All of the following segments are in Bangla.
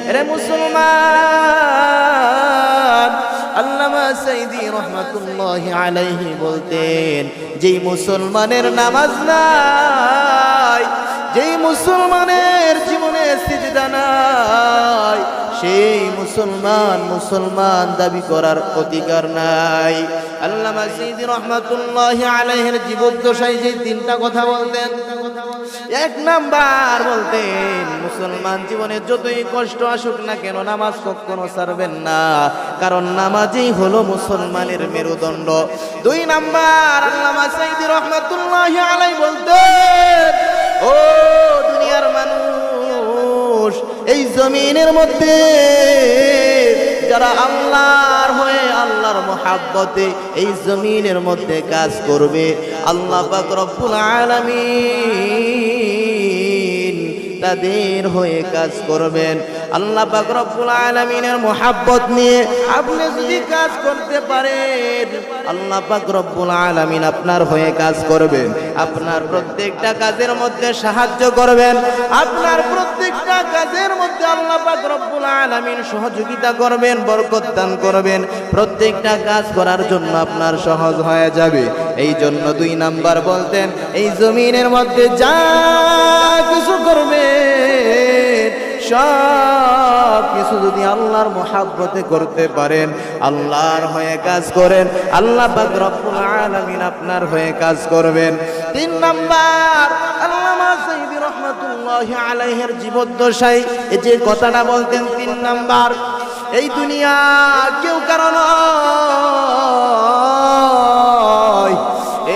এরে মুসলমান, আল্লামা সাইদি রহমাতুল্লাহি আলাইহি বলতেন, যেই মুসলমানের নামাজ নাই, যেই মুসলমানের জীবনে সিজদা নাই, সেই মুসলমান দাবি করার অধিকার নাই। আল্লামা সাইদি রহমাতুল্লাহি আলাইহির জীবদ্দশায় যে তিনটা কথা বলতেন, এক নাম্বার বলতেন, মুসলমান জীবনে যতই কষ্ট আসুক না কেন নামাজ কখনো ছাড়বেন না, কারণ নামাজই হলো মুসলমানের মেরুদণ্ড। দুই নাম্বার আল্লামা সাইদি রহমাতুল্লাহি আলাইহি বলতেন, ও দুনিয়ার মানুষ, এই জমিনের মধ্যে যারা আল্লাহর হয়ে আল্লাহর মুহাব্বতে এই জমিনের মধ্যে কাজ করবে, আল্লাহ পাক রব্বুল আলামিন তাদের হয়ে কাজ করবেন। আল্লাহ পাক রব্বুল আলামিনের মুহাব্বত নিয়ে আপনি যদি কাজ করতে পারেন, আল্লাহ পাক রব্বুল আলামিন আপনার হয়ে কাজ করবেন, আপনার প্রত্যেকটা কাজের মধ্যে সাহায্য করবেন, আপনার প্রত্যেকটা কাজের মধ্যে আল্লাহ পাক রব্বুল আলামিন সহযোগিতা করবেন, বরকত দান করবেন, প্রত্যেকটা কাজ করার জন্য আপনার সহজ হয়ে যাবে। এই জন্য দুই নাম্বার বলতেন, এই জমিনের মধ্যে যা কিছু করবেন সব কিছু যদি আল্লাহর মুহাব্বতে করতে পারেন, আল্লাহর হয়ে কাজ করেন, আল্লাহ পাক রব্বুল আলামিন আপনার হয়ে কাজ করবেন। তিন নাম্বার আল্লামা সাইদি রহমাতুল্লাহি আলাইহির জীবদ্দশায় এই যে কথাটা বলতেন, তিন নাম্বার, এই দুনিয়া কেউ কারো নয়,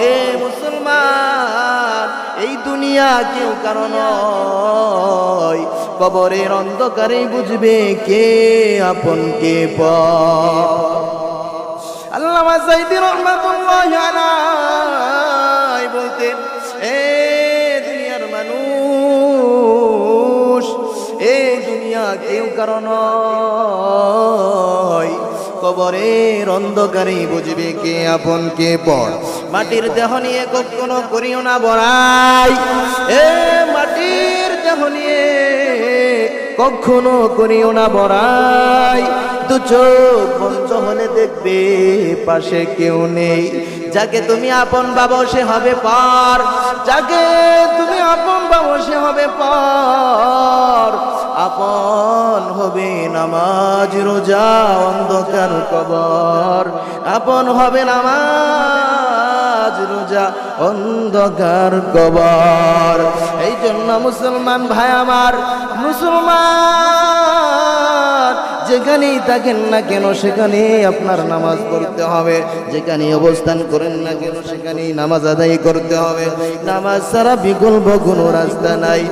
এ মুসলমান, এই দুনিয়া কেউ কারো নয়, কবরের অন্ধকারে বুঝবে কে আপন কে পর। আল্লামা সাইদি রহমাতুল্লাহি আলাইহি বলতেন, এ দুনিয়ার মানুষ, এই দুনিয়া কেউ কারো নয়, কবরের অন্ধকারে বুঝবে কে আপন কে পর। মাটির দেহ নিয়ে কখনো করিও না বড়াই, এ মাটির দেহ নিয়ে কখনো করিও না বড়াই। দু চোখ বন্ধ হলে দেখবে পাশে কেউ নেই, যাকে তুমি আপন ভাবো সে হবে পর, যাকে তুমি আপন ভাবো সে হবে পর। আপন হবে নামাজ রোজা অন্ধকার কবর, আপন হবে নামাজ রোজা অন্ধকার কবর। এই জন্য মুসলমান ভাই আমার, মুসলমান যেখানেই থাকেন না কেন সেখানে আপনার নামাজ পড়তে হবে, যেখানে অবস্থান করেন না কেন সেখানেই নামাজ আদায় করতে হবে। নামাজ ছাড়া বিকল্প কোনো রাস্তা নাই।